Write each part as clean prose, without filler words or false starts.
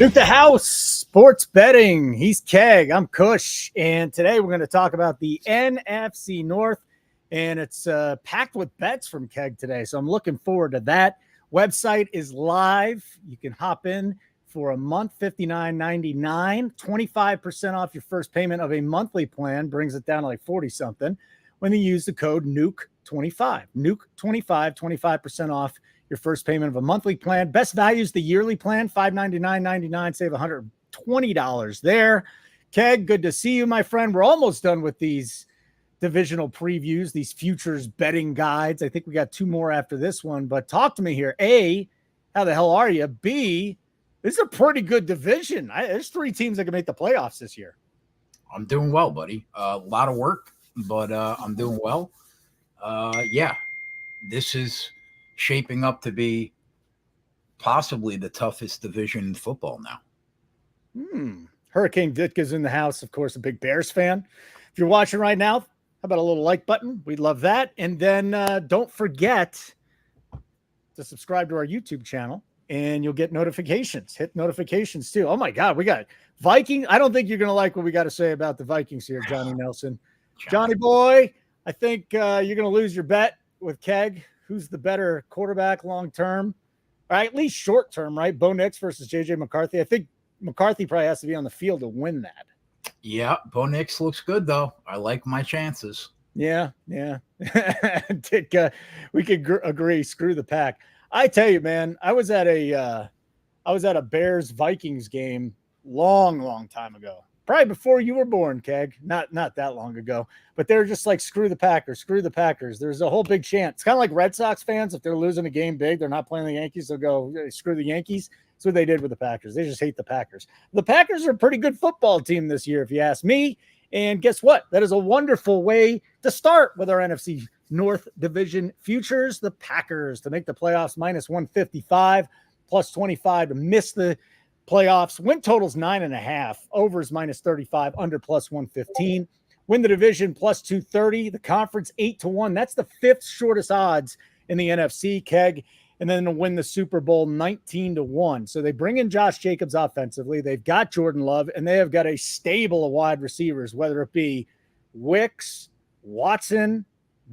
Nuke the House, sports betting. He's Keg. I'm Kush. And today we're going to talk about the NFC North. And it's packed with bets from Keg today. So I'm looking forward to that. Website is live. You can hop in for a month, $59.99, 25% off your first payment of a monthly plan. Brings it down to like 40 something when you use the code Nuke25. Nuke25, 25% off your first payment of a monthly plan. Best value is the yearly plan, $599.99. Save $120 there. Keg, good to see you, my friend. We're almost done with these divisional previews, these futures betting guides. I think we got two more after this one, but talk to me here. A, how the hell are you? B, this is a pretty good division. There's three teams that can make the playoffs this year. I'm doing well, buddy. A lot of work, but I'm doing well. Yeah, this is shaping up to be possibly the toughest division in football now. Hurricane Ditka's in the house, of course, a big Bears fan. If you're watching right now, how about a little like button? We'd love that. And then don't forget to subscribe to our YouTube channel, and you'll get notifications. Hit notifications, too. Oh, my God, we got Vikings. I don't think you're going to like what we got to say about the Vikings here, Johnny Nelson. Johnny boy, I think you're going to lose your bet with Keg. Who's the better quarterback long-term, or at least short-term, right? Bo Nix versus J.J. McCarthy. I think McCarthy probably has to be on the field to win that. Yeah, Bo Nix looks good, though. I like my chances. Yeah. Dick, we could agree. Screw the pack. I tell you, man, I was at a Bears-Vikings game long time ago. Probably before you were born, Keg. Not that long ago. But they're just like, screw the Packers, screw the Packers. There's a whole big chant. It's kind of like Red Sox fans. If they're losing a game big, they're not playing the Yankees, they'll go, screw the Yankees. That's what they did with the Packers. They just hate the Packers. The Packers are a pretty good football team this year, if you ask me. And guess what? That is a wonderful way to start with our NFC North Division futures. The Packers to make the playoffs, minus 155, plus 25 to miss the playoffs. Win totals 9.5, overs minus 35, under plus 115. Win the division plus 230. The conference 8-1. That's the fifth shortest odds in the NFC, Keg. And then to win the Super Bowl 19-1. So they bring in Josh Jacobs offensively. They've got Jordan Love, and they have got a stable of wide receivers, whether it be Wicks, Watson,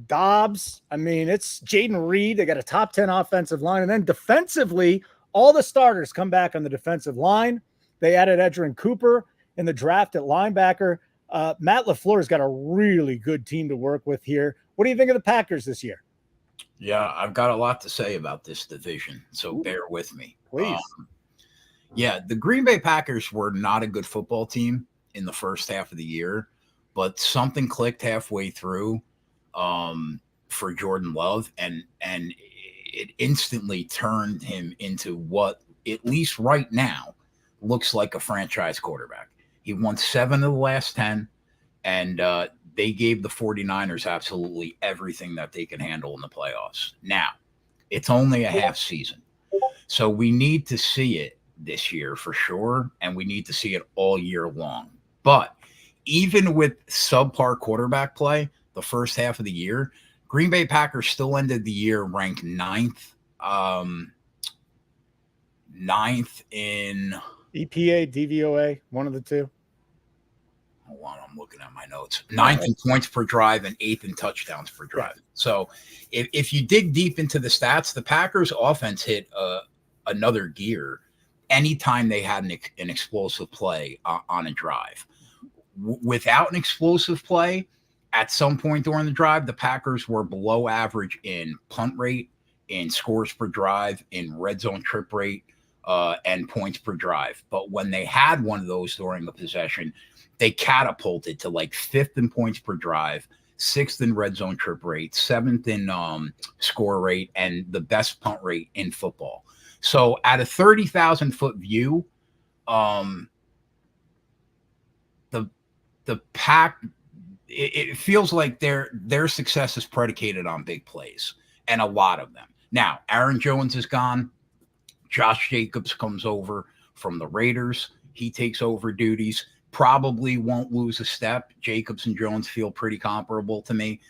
Dobbs. I mean, it's Jaden Reed. They got a top 10 offensive line. And then defensively, all the starters come back on the defensive line. They added Edgerrin Cooper in the draft at linebacker. Matt LaFleur's got a really good team to work with here. What do you think of the Packers this year? Yeah, I've got a lot to say about this division, so bear with me. Please. Yeah, the Green Bay Packers were not a good football team in the first half of the year, but something clicked halfway through for Jordan Love, and it instantly turned him into what, at least right now, looks like a franchise quarterback. He won 7 of the last 10, and they gave the 49ers absolutely everything that they can handle in the playoffs. Now, it's only a half season, so we need to see it this year for sure, and we need to see it all year long. But even with subpar quarterback play the first half of the year, Green Bay Packers still ended the year ranked ninth in EPA, DVOA, one of the two. Hold on, I'm looking at my notes. 9th in points per drive and 8th in touchdowns per drive. Yeah. So if you dig deep into the stats, the Packers offense hit another gear anytime they had an explosive play on a drive. Without an explosive play, at some point during the drive, the Packers were below average in punt rate, in scores per drive, in red zone trip rate, and points per drive. But when they had one of those during the possession, they catapulted to like 5th in points per drive, 6th in red zone trip rate, 7th in score rate, and the best punt rate in football. So at a 30,000-foot view, the pack, it feels like their success is predicated on big plays, and a lot of them. Now, Aaron Jones is gone. Josh Jacobs comes over from the Raiders. He takes over duties. Probably won't lose a step. Jacobs and Jones feel pretty comparable to me.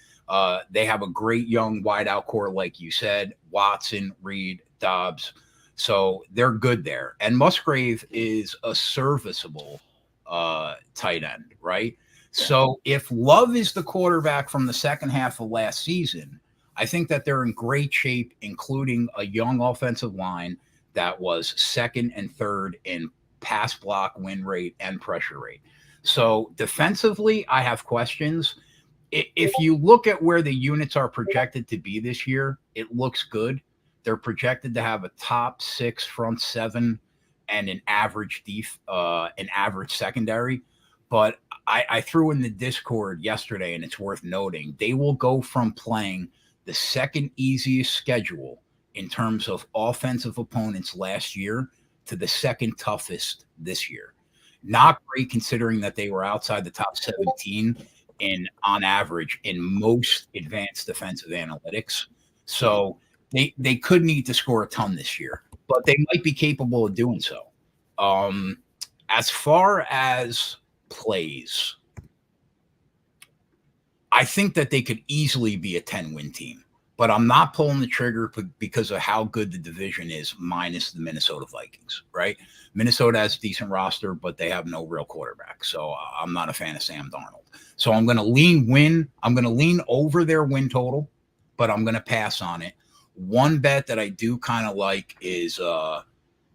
They have a great young wideout core, like you said, Watson, Reed, Dobbs. So they're good there. And Musgrave is a serviceable tight end, right? So if Love is the quarterback from the second half of last season, I think that they're in great shape, including a young offensive line that was second and third in pass block win rate and pressure rate. So defensively, I have questions. If you look at where the units are projected to be this year, it looks good. They're projected to have a top 6 front 7 and an average secondary. But I threw in the Discord yesterday, and it's worth noting, they will go from playing the second easiest schedule in terms of offensive opponents last year to the second toughest this year. Not great considering that they were outside the top 17 on average in most advanced defensive analytics. So they could need to score a ton this year, but they might be capable of doing so. As far as plays, I think that they could easily be a 10-win team, but I'm not pulling the trigger because of how good the division is, minus the Minnesota Vikings, right? Minnesota has a decent roster, but they have no real quarterback. So I'm not a fan of Sam Darnold. So I'm going to lean over their win total, but I'm going to pass on it. One bet that I do kind of like is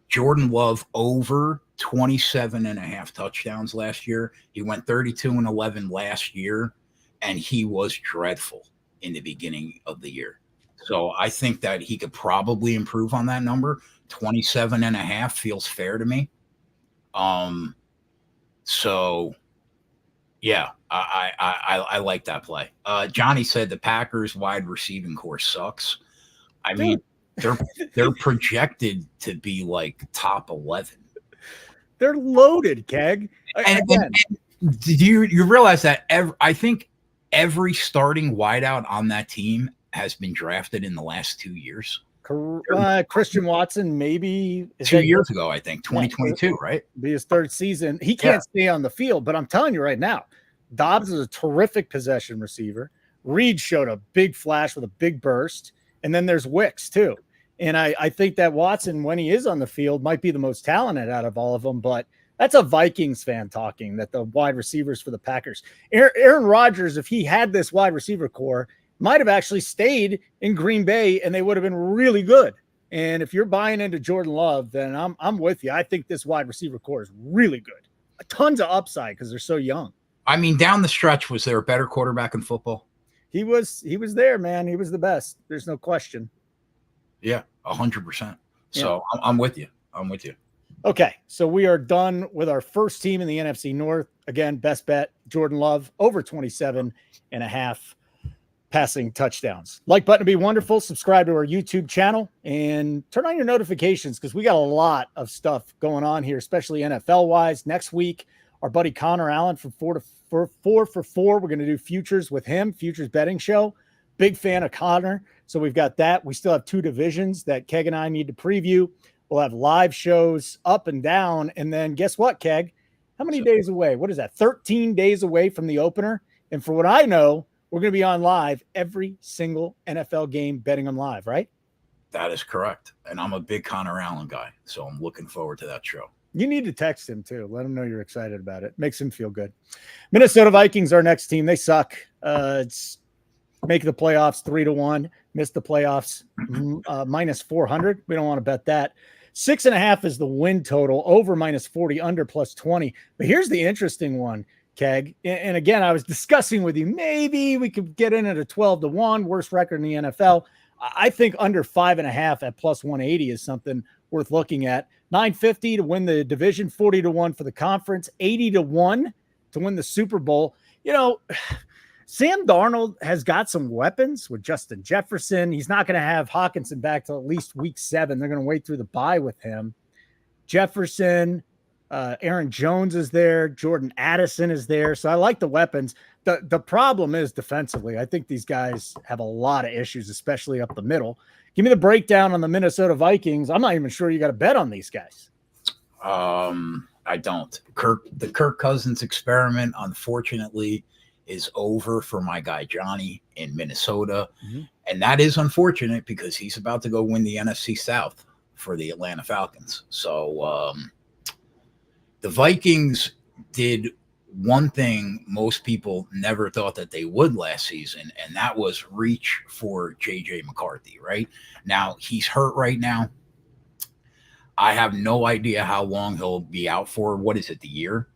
Jordan Love over 27.5 touchdowns last year. He went 32-11 last year, and he was dreadful in the beginning of the year. So I think that he could probably improve on that number. 27.5 feels fair to me. So yeah, I like that play. Johnny said the Packers wide receiving core sucks. I mean, they're projected to be like top 11. They're loaded, Keg. And do you realize that I think every starting wideout on that team has been drafted in the last 2 years? Christian Watson, maybe 2 years ago, I think 2022, right? Be his third season. He can't stay on the field, but I'm telling you right now, Dobbs is a terrific possession receiver. Reed showed a big flash with a big burst, and then there's Wicks too. And I think that Watson, when he is on the field, might be the most talented out of all of them. But that's a Vikings fan talking, that the wide receivers for the Packers. Aaron Rodgers, if he had this wide receiver core, might have actually stayed in Green Bay, and they would have been really good. And if you're buying into Jordan Love, then I'm with you. I think this wide receiver core is really good. Tons of upside because they're so young. I mean, down the stretch, was there a better quarterback in football? He was there, man. He was the best. There's no question. Yeah, 100%. So yeah. I'm with you. Okay, so we are done with our first team in the NFC North. Again, best bet, Jordan Love, over 27.5 passing touchdowns. Like button to be wonderful. Subscribe to our YouTube channel and turn on your notifications because we got a lot of stuff going on here, especially NFL-wise. Next week, our buddy Connor Allen from 4 for 4. We're going to do futures with him, futures betting show. Big fan of Connor. So we've got that. We still have 2 divisions that Keg and I need to preview. We'll have live shows up and down. And then guess what, Keg? How many days away? What is that? 13 days away from the opener. And for what I know, we're going to be on live every single NFL game, betting them live, right? That is correct. And I'm a big Connor Allen guy. So I'm looking forward to that show. You need to text him too. Let him know you're excited about it. Makes him feel good. Minnesota Vikings, our next team. They suck. It's make the playoffs 3-1. Miss the playoffs minus 400. We don't want to bet that. 6.5 is the win total. Over minus 40. Under plus 20. But here's the interesting one, Keg. And again, I was discussing with you, maybe we could get in at a 12-1, worst record in the NFL. I think under 5.5 at plus 180 is something worth looking at. 950 to win the division, 40-1 for the conference, 80-1 to win the Super Bowl. You know, Sam Darnold has got some weapons with Justin Jefferson. He's not going to have Hawkinson back till at least week 7. They're going to wait through the bye with him. Jefferson, Aaron Jones is there. Jordan Addison is there. So I like the weapons. The problem is defensively. I think these guys have a lot of issues, especially up the middle. Give me the breakdown on the Minnesota Vikings. I'm not even sure you got to bet on these guys. I don't. The Kirk Cousins experiment, unfortunately, is over for my guy Johnny in Minnesota. Mm-hmm. And that is unfortunate because he's about to go win the NFC South. for the Atlanta Falcons. So the Vikings did one thing most people never thought that they would last season, and that was reach for J.J. McCarthy, right? Now, he's hurt right now. I have no idea how long he'll be out for. What is it, the year?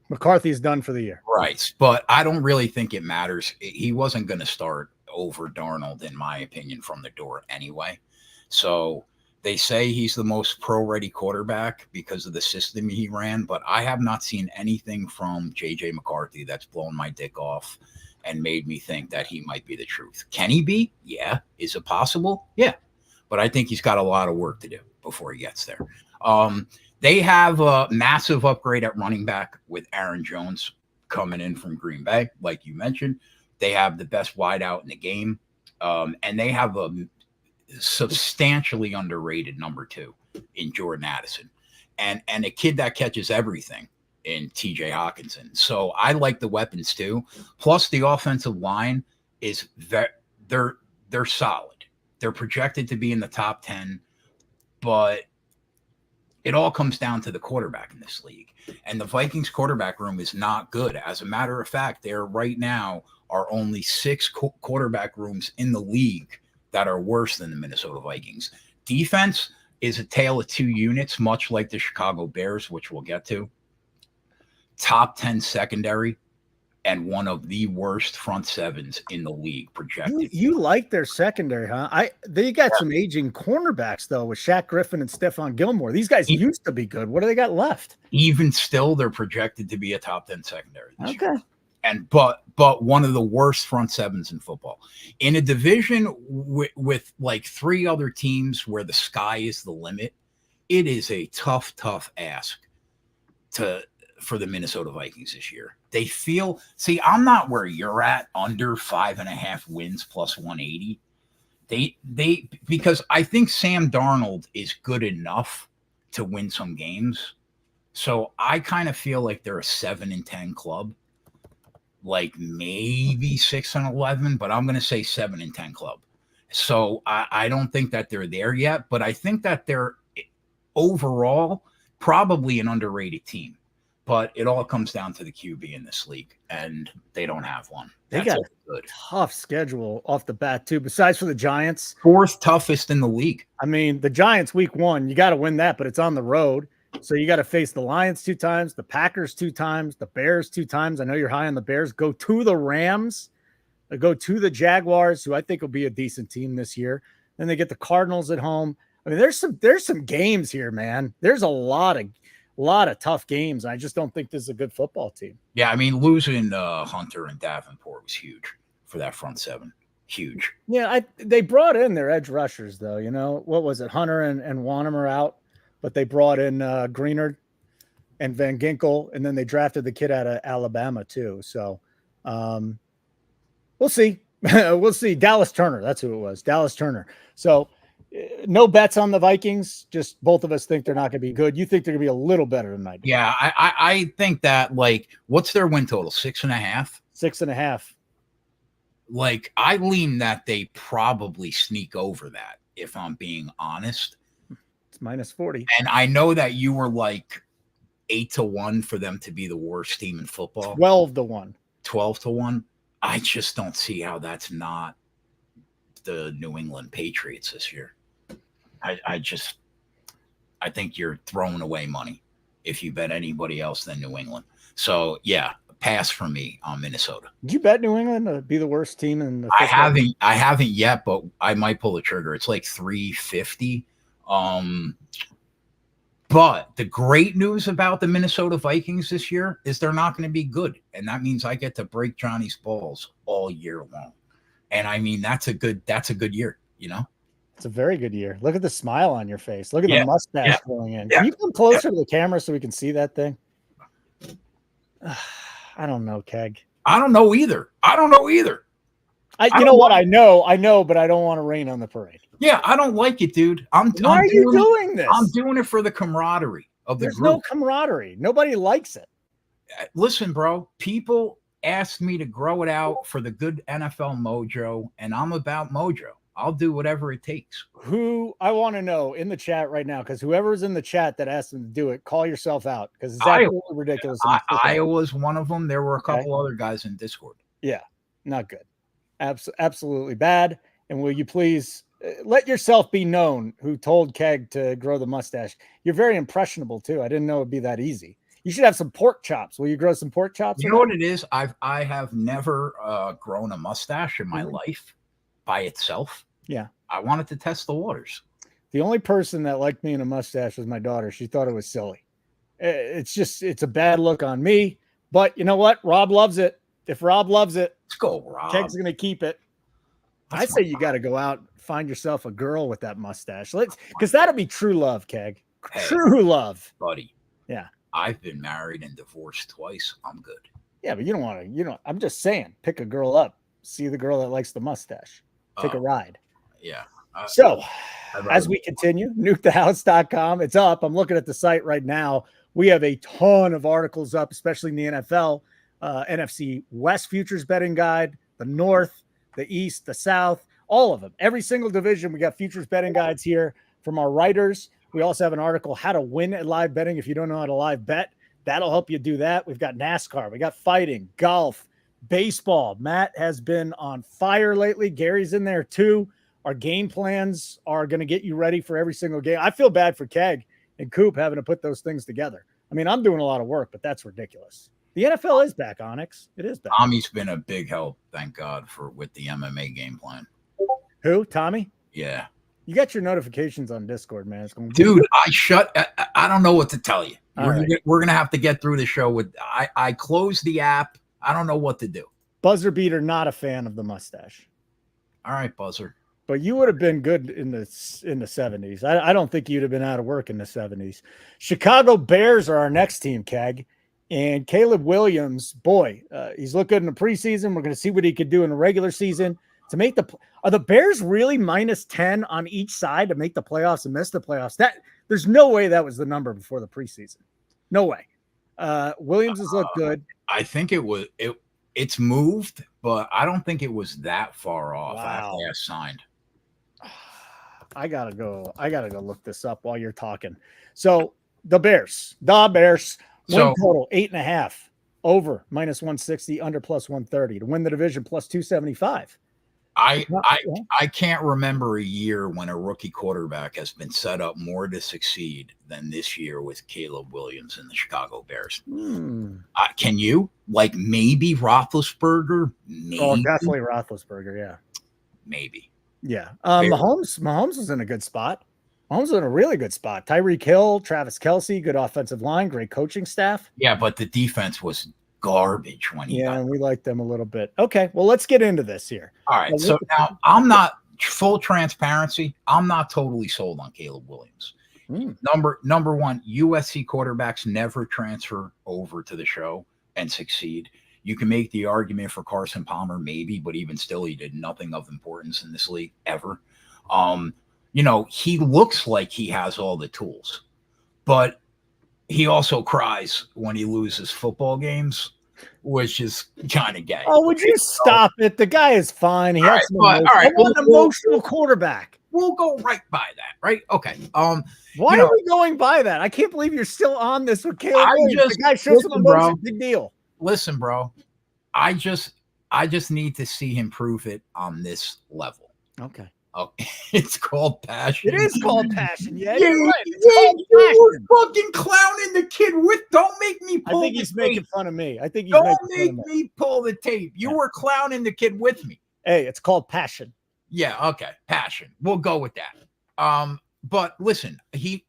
McCarthy's done for the year. Right, but I don't really think it matters. He wasn't going to start over Darnold, in my opinion, from the door anyway. So they say he's the most pro-ready quarterback because of the system he ran, but I have not seen anything from J.J. McCarthy that's blown my dick off and made me think that he might be the truth. Can he be? Yeah. Is it possible? Yeah. But I think he's got a lot of work to do before he gets there. They have a massive upgrade at running back with Aaron Jones coming in from Green Bay, like you mentioned. They have the best wideout in the game, and they have a substantially underrated number 2 in Jordan Addison, and a kid that catches everything in TJ Hawkinson. So I like the weapons too. Plus the offensive line is they're solid. They're projected to be in the top 10, but it all comes down to the quarterback in this league. And the Vikings quarterback room is not good. As a matter of fact, there right now are only 6 quarterback rooms in the league that are worse than the Minnesota Vikings. Defense is a tale of 2 units, much like the Chicago Bears, which we'll get to. Top 10 secondary and one of the worst front sevens in the league projected. You like their secondary, huh? They got some aging cornerbacks though with Shaq Griffin and Stephon Gilmore. These guys used to be good. What do they got left? Even still, they're projected to be a top 10 secondary this okay. year. And but one of the worst front sevens in football. In a division with like 3 other teams where the sky is the limit, it is a tough ask for the Minnesota Vikings this year. They feel, see, I'm not where you're at, under 5.5 wins plus 180. They because I think Sam Darnold is good enough to win some games. So I kind of feel like they're a 7-10 club, like maybe 6-11, but I'm going to say 7-10 club. So I don't think that they're there yet, but I think that they're overall probably an underrated team. But it all comes down to the QB in this league, and they don't have one. They got a tough schedule off the bat, too, besides for the Giants. 4th toughest in the league. I mean, the Giants week 1, you got to win that, but it's on the road. So you got to face the Lions 2 times, the Packers 2 times, the Bears 2 times. I know you're high on the Bears. Go to the Rams, go to the Jaguars, who I think will be a decent team this year. Then they get the Cardinals at home. I mean, there's some games here, man. There's a lot of tough games. I just don't think this is a good football team. Yeah, I mean, losing Hunter and Davenport was huge for that front 7. Huge. Yeah, they brought in their edge rushers, though. You know, what was it? Hunter and Wanham are out, but they brought in Greenard and Van Ginkel, and then they drafted the kid out of Alabama, too. So we'll see. We'll see. Dallas Turner, that's who it was, Dallas Turner. So no bets on the Vikings. Just both of us think they're not going to be good. You think they're going to be a little better than I do. Yeah, I think that, like, what's their win total? 6.5? 6.5. Like, I lean that they probably sneak over that, if I'm being honest. It's -40. And I know that you were like 8-1 for them to be the worst team in football. 12-1. 12-1. I just don't see how that's not the New England Patriots this year. I think you're throwing away money if you bet anybody else than New England. So yeah, pass for me on Minnesota. Did you bet New England to be the worst team in the I haven't yet, but I might pull the trigger. It's like 350. But the great news about the Minnesota Vikings this year is they're not going to be good. And that means I get to break Johnny's balls all year long. And I mean, that's a good year, you know? It's a very good year. Look at the smile on your face. Look at the mustache going in. Can you come closer to the camera so we can see that thing? I don't know, Keg. I don't know either. You know what? I know, but I don't want to rain on the parade. Yeah, I don't like it, dude. Why are you doing this? I'm doing it for the camaraderie of the group. There's no camaraderie. Nobody likes it. Listen, bro, people asked me to grow it out for the good NFL mojo, and I'm about mojo. I'll do whatever it takes. Who I want to know in the chat right now, because whoever's in the chat that asked them to do it, call yourself out because it's absolutely ridiculous. Iowa's one of them. There were a couple other guys in Discord. Yeah, not good. Absolutely bad. And will you please let yourself be known who told Keg to grow the mustache? You're very impressionable too. I didn't know it'd be that easy. You should have some pork chops. Will you grow some pork chops? You know what it is? I have never grown a mustache in my life by itself. Yeah. I wanted to test the waters. The only person that liked me in a mustache was my daughter. She thought it was silly. It's a bad look on me. But you know what? Rob loves it. If Rob loves it, let's go, Rob. Keg's going to keep it. I say you got to go out, find yourself a girl with that mustache. Because that'll be true love, Keg. True love. Buddy. Yeah. I've been married and divorced twice. I'm good. Yeah, but you don't want to, I'm just saying, pick a girl up. See the girl that likes the mustache. Take a ride. Yeah. So as we continue, nukethehouse.com. It's up. I'm looking at the site right now. We have a ton of articles up, especially in the NFL, NFC West Futures Betting Guide, the North, the East, the South, all of them. Every single division, we got futures betting guides here from our writers. We also have an article, how to win at live betting if you don't know how to live bet. That'll help you do that. We've got NASCAR. We got fighting, golf, baseball. Matt has been on fire lately. Gary's in there too. Our game plans are going to get you ready for every single game. I feel bad for Keg and Coop having to put those things together. I mean, I'm doing a lot of work, but that's ridiculous. The NFL is back, Onyx. It is back. Tommy's been a big help, thank God, with the MMA game plan. Who? Tommy? Yeah. You got your notifications on Discord, man. It's going Dude, I don't know what to tell you. We're going to have to get through the show with, I closed the app. I don't know what to do. Buzzer beater, not a fan of the mustache. All right, Buzzer. But you would have been good in the 70s. I don't think you'd have been out of work in the 70s. Chicago Bears are our next team, Keg. And Caleb Williams, boy, he's looked good in the preseason. We're going to see what he could do in the regular season. Are the Bears really minus 10 on each side to make the playoffs and miss the playoffs? There's no way that was the number before the preseason. No way. Williams has looked good. I think it's moved, but I don't think it was that far off after they signed. I gotta go look this up while you're talking. So the Bears, win total 8.5, over minus 160, under plus 130 to win the division, plus 275. I can't remember a year when a rookie quarterback has been set up more to succeed than this year with Caleb Williams and the Chicago Bears. Can you? Like maybe Roethlisberger? Maybe. Oh, definitely Roethlisberger, yeah. Maybe. Yeah. Mahomes was in a good spot. Mahomes was in a really good spot. Tyreek Hill, Travis Kelce, good offensive line, great coaching staff. Yeah, but the defense was garbage when he got and we like them a little bit. Okay, well, let's get into this here. All right, so now I'm not, full transparency, I'm not totally sold on Caleb Williams. Number one, USC quarterbacks never transfer over to the show and succeed. You can make the argument for Carson Palmer, maybe, but even still, he did nothing of importance in this league ever. He looks like he has all the tools, but he also cries when he loses football games, which is kind of gay. Oh, would you stop it? The guy is fine. He has an emotional quarterback. We'll go right by that, right? Okay. Why are we going by that? I can't believe you're still on this with Caleb Williams. The guy shows some emotion. Big deal. Listen, bro. I just need to see him prove it on this level. Okay. Oh, it's called passion. It is called passion. Yeah, you're right. You were fucking clowning the kid with. Don't make me pull. I think he's making fun of me. Don't make me pull the tape. You were clowning the kid with me. Hey, it's called passion. Yeah. Okay. Passion. We'll go with that. But listen, he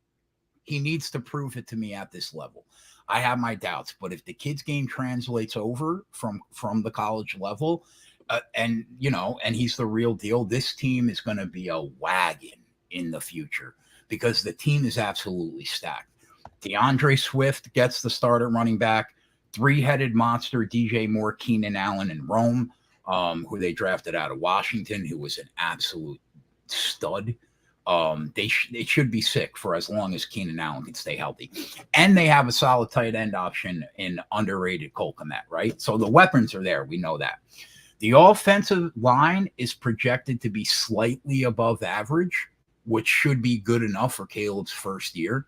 needs to prove it to me at this level. I have my doubts, but if the kid's game translates over from the college level, and he's the real deal, this team is going to be a wagon in the future because the team is absolutely stacked. DeAndre Swift gets the start at running back, three-headed monster DJ Moore, Keenan Allen, and Rome, who they drafted out of Washington, who was an absolute stud. They should be sick for as long as Keenan Allen can stay healthy. And they have a solid tight end option in underrated Cole Kmet, right? So the weapons are there. We know that. The offensive line is projected to be slightly above average, which should be good enough for Caleb's first year.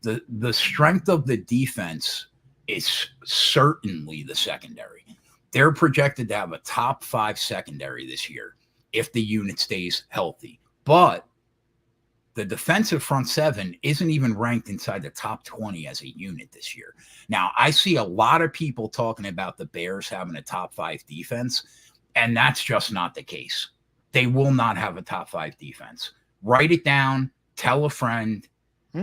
The strength of the defense is certainly the secondary. They're projected to have a top 5 secondary this year if the unit stays healthy. But the defensive front 7 isn't even ranked inside the top 20 as a unit this year. Now, I see a lot of people talking about the Bears having a top 5 defense, and that's just not the case. They will not have a top 5 defense. Write it down. Tell a friend.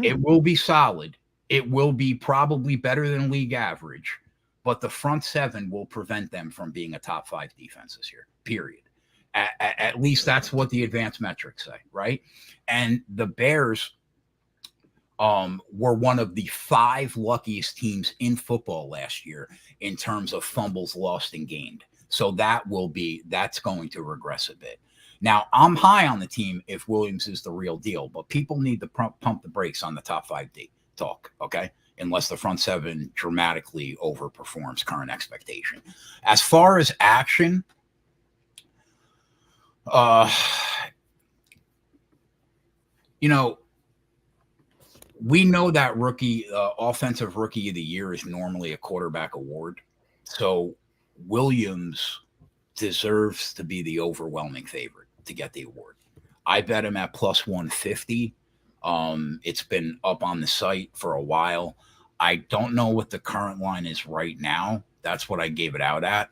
It will be solid. It will be probably better than league average, but the front 7 will prevent them from being a top 5 defense this year, period. At least that's what the advanced metrics say, right? And the Bears were one of the 5 luckiest teams in football last year in terms of fumbles lost and gained. So that's going to regress a bit. Now, I'm high on the team if Williams is the real deal, but people need to pump the brakes on the top 5D talk, okay? Unless the front 7 dramatically overperforms current expectation. As far as action, we know that offensive rookie of the year is normally a quarterback award. So Williams deserves to be the overwhelming favorite to get the award. I bet him at plus 150. It's been up on the site for a while. I don't know what the current line is right now. That's what I gave it out at.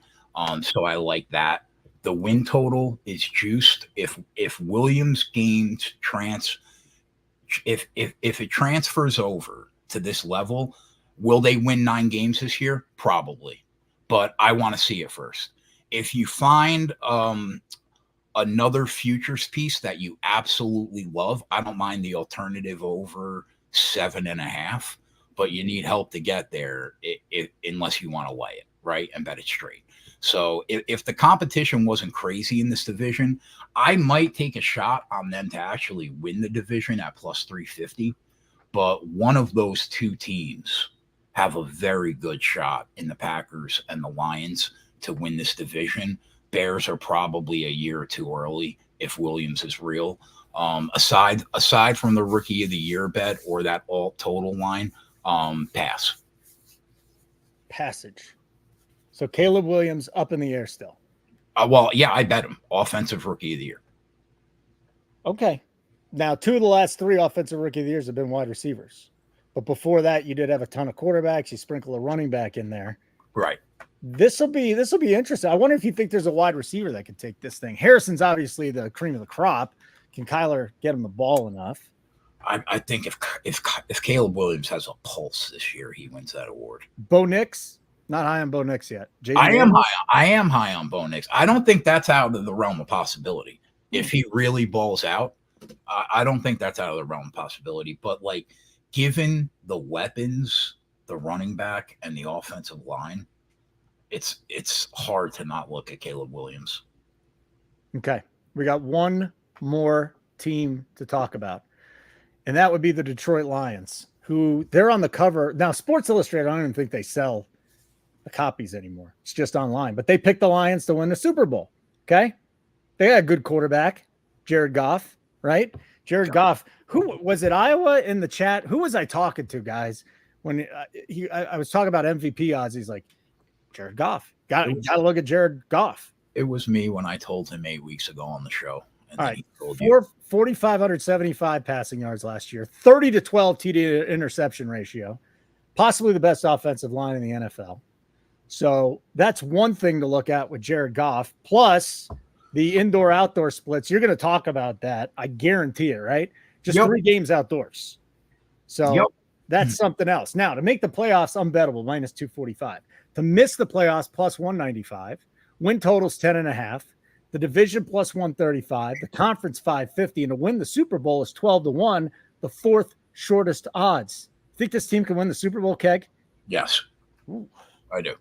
So I like that. The win total is juiced. If Williams gains if it transfers over to this level, will they win 9 games this year? Probably. But I want to see it first. If you find another futures piece that you absolutely love, I don't mind the alternative over 7.5, but you need help to get there unless you want to lay it, right, and bet it straight. So if the competition wasn't crazy in this division, I might take a shot on them to actually win the division at plus 350. But one of those 2 teams have a very good shot in the Packers and the Lions to win this division. Bears are probably a year or 2 early if Williams is real. Aside from the rookie of the year bet or that all total line, pass. Passage. So Caleb Williams up in the air still. Well, yeah, I bet him offensive rookie of the year. Okay. Now, 2 of the last 3 offensive rookie of the years have been wide receivers. But before that, you did have a ton of quarterbacks. You sprinkle a running back in there. Right. This will be interesting. I wonder if you think there's a wide receiver that could take this thing. Harrison's obviously the cream of the crop. Can Kyler get him the ball enough? I think if Caleb Williams has a pulse this year, he wins that award. Bo Nix. Not high on Bo Nix yet. I am high on Bo Nix. I don't think that's out of the realm of possibility. If he really balls out, I don't think that's out of the realm of possibility. But like, given the weapons, the running back and the offensive line, it's hard to not look at Caleb Williams. Okay, we got one more team to talk about, and that would be the Detroit Lions, who they're on the cover now. Sports Illustrated, I don't even think they sell the copies anymore. It's just online, but they picked the Lions to win the Super Bowl. Okay. They got a good quarterback, Jared Goff, right? Jared Goff, who was it? Iowa in the chat. Who was I talking to, guys? When I was talking about MVP odds, he's like, Jared Goff. Got to look at Jared Goff. It was me when I told him 8 weeks ago on the show. And all right. 4,575 passing yards last year, 30-12 TD to interception ratio, possibly the best offensive line in the NFL. So that's one thing to look at with Jared Goff, plus the indoor-outdoor splits. You're going to talk about that. I guarantee it, right? Just 3 games outdoors. So that's something else. Now, to make the playoffs unbettable, minus 245. To miss the playoffs, plus 195. Win totals 10.5. The division plus 135. The conference 550. And to win the Super Bowl is 12-1, the 4th shortest odds. Think this team can win the Super Bowl, Keg? Yes. Ooh. I do.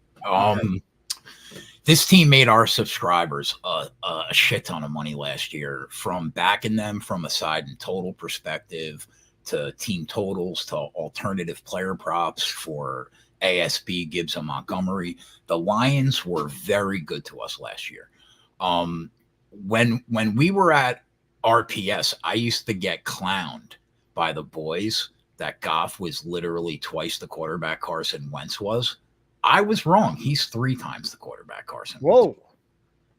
This team made our subscribers a shit ton of money last year, from backing them from a side and total perspective to team totals to alternative player props for ASB, Gibbs, and Montgomery. The Lions were very good to us last year. When we were at RPS, I used to get clowned by the boys that Goff was literally twice the quarterback Carson Wentz was. I was wrong. He's 3 times the quarterback Carson Wentz. Whoa.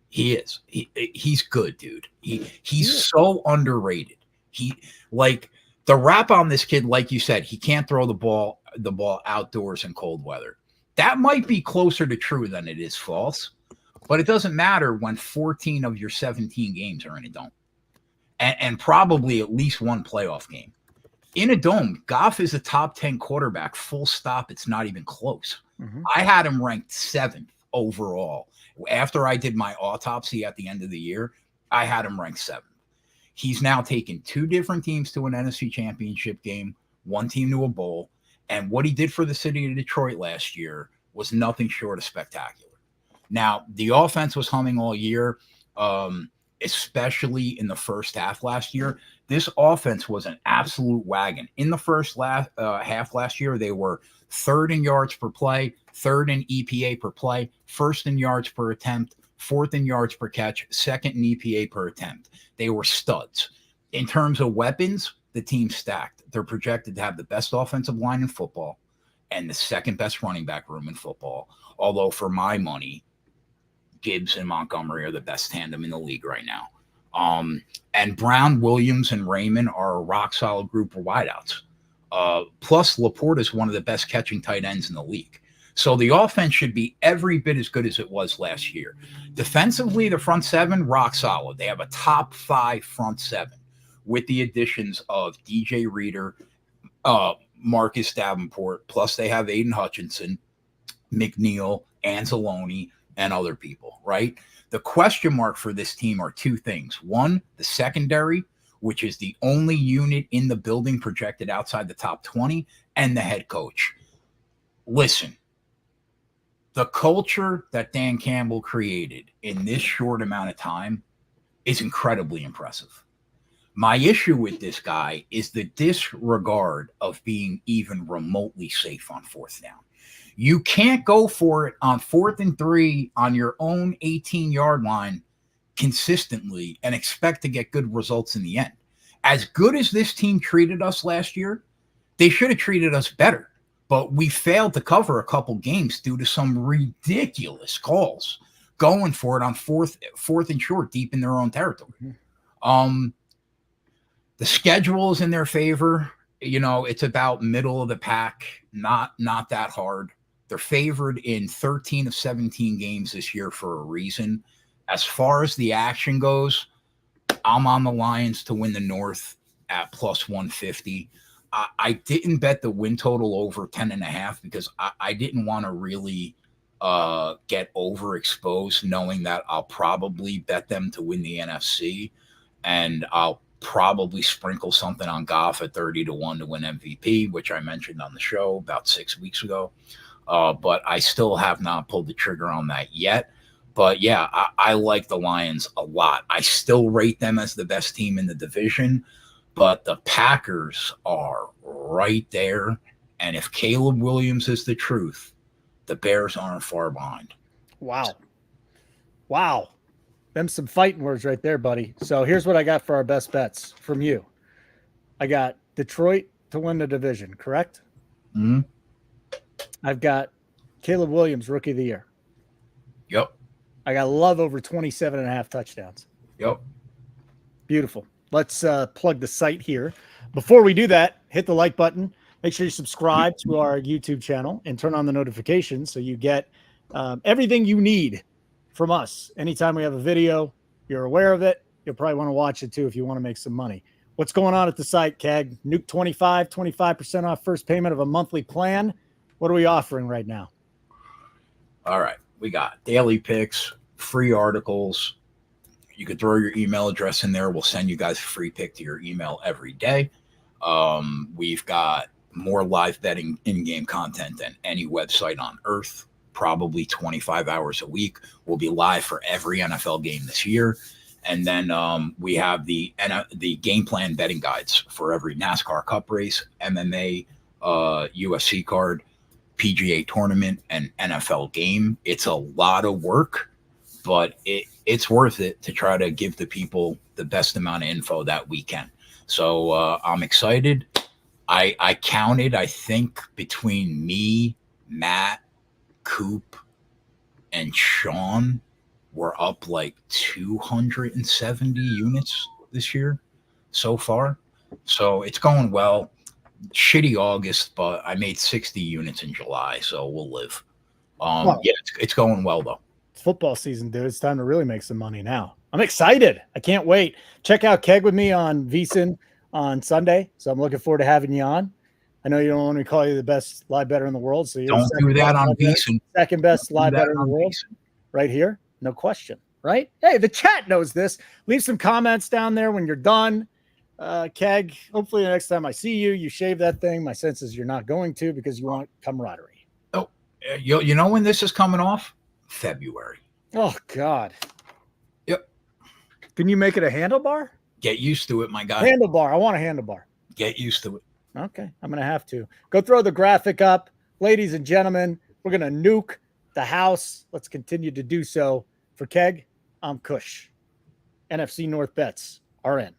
He is. He's good, dude. He's so underrated. He, like, the rap on this kid, like you said, he can't throw the ball outdoors in cold weather. That might be closer to true than it is false, but it doesn't matter when 14 of your 17 games are in a dome, and probably at least one playoff game. In a dome, Goff is a top 10 quarterback, full stop. It's not even close. Mm-hmm. I had him ranked 7th overall. After I did my autopsy at the end of the year, I had him ranked 7th. He's now taken 2 different teams to an NFC championship game, 1 team to a bowl. And what he did for the city of Detroit last year was nothing short of spectacular. Now, the offense was humming all year, especially in the first half last year. This offense was an absolute wagon. In the first half last year, they were 3rd in yards per play, 3rd in EPA per play, 1st in yards per attempt, 4th in yards per catch, 2nd in EPA per attempt. They were studs. In terms of weapons, the team stacked. They're projected to have the best offensive line in football and the 2nd best running back room in football. Although for my money, Gibbs and Montgomery are the best tandem in the league right now. And Brown, Williams, and Raymond are a rock-solid group of wideouts. Plus, Laporte is one of the best catching tight ends in the league. So the offense should be every bit as good as it was last year. Defensively, the front 7, rock solid. They have a top 5 front 7 with the additions of DJ Reader, Marcus Davenport, plus they have Aiden Hutchinson, McNeil, Anzalone, and other people, right? The question mark for this team are 2 things. 1, the secondary, which is the only unit in the building projected outside the top 20, and the head coach. Listen, the culture that Dan Campbell created in this short amount of time is incredibly impressive. My issue with this guy is the disregard of being even remotely safe on 4th down. You can't go for it on 4th and 3 on your own 18-yard line consistently and expect to get good results in the end. As good as this team treated us last year, they should have treated us better. But we failed to cover a couple games due to some ridiculous calls going for it on fourth and short deep in their own territory. The schedule is in their favor. You know, it's about middle of the pack, not that hard. They're favored in 13 of 17 games this year for a reason. As far as the action goes, I'm on the Lions to win the North at plus 150. I didn't bet the win total over 10.5 because I didn't want to really get overexposed, knowing that I'll probably bet them to win the NFC, and I'll probably sprinkle something on Goff at 30-1 to win MVP, which I mentioned on the show about 6 weeks ago. But I still have not pulled the trigger on that yet. But yeah, I like the Lions a lot. I still rate them as the best team in the division, but the Packers are right there. And if Caleb Williams is the truth, the Bears aren't far behind. Wow. Them some fighting words right there, buddy. So here's what I got for our best bets from you. I got Detroit to win the division, correct? Mm-hmm. I've got Caleb Williams, Rookie of the Year. Yep. I got Love over 27.5 touchdowns. Yep. Beautiful. Let's plug the site here. Before we do that, hit the like button. Make sure you subscribe to our YouTube channel and turn on the notifications so you get everything you need from us. Anytime we have a video, you're aware of it. You'll probably want to watch it too if you want to make some money. What's going on at the site, Keg? Nuke 25% off first payment of a monthly plan. What are we offering right now? All right. We got daily picks, free articles. You could throw your email address in there. We'll send you guys a free pick to your email every day. We've got more live betting in-game content than any website on earth, probably 25 hours a week. We'll be live for every NFL game this year. And then we have the game plan betting guides for every NASCAR Cup race, MMA, UFC card, PGA tournament, and NFL game. It's a lot of work, but it's worth it to try to give the people the best amount of info that we can. So I'm excited. I counted, I think between me, Matt, Coop, and Sean, we're up like 270 units this year so far. So it's going well. Shitty August, but I made 60 units in July, so we'll live. Yeah, it's going well though. It's football season, dude. It's time to really make some money now. I'm excited. I can't wait. Check out Keg with me on VSiN on Sunday. So I'm looking forward to having you on. I know you don't want me to call you the best live bettor in the world. So you're don't do that on VSiN. Second best live bettor in the world. Right here. No question. Right? Hey, the chat knows this. Leave some comments down there when you're done. Keg, hopefully the next time I see you, you shave that thing. My sense is you're not going to because you want camaraderie. Oh, you know when this is coming off? February. Oh, God. Yep. Can you make it a handlebar? Get used to it, my guy. Handlebar. I want a handlebar. Get used to it. Okay. I'm going to have to. Go throw the graphic up. Ladies and gentlemen, we're going to nuke the house. Let's continue to do so. For Keg, I'm Kush. NFC North bets are in.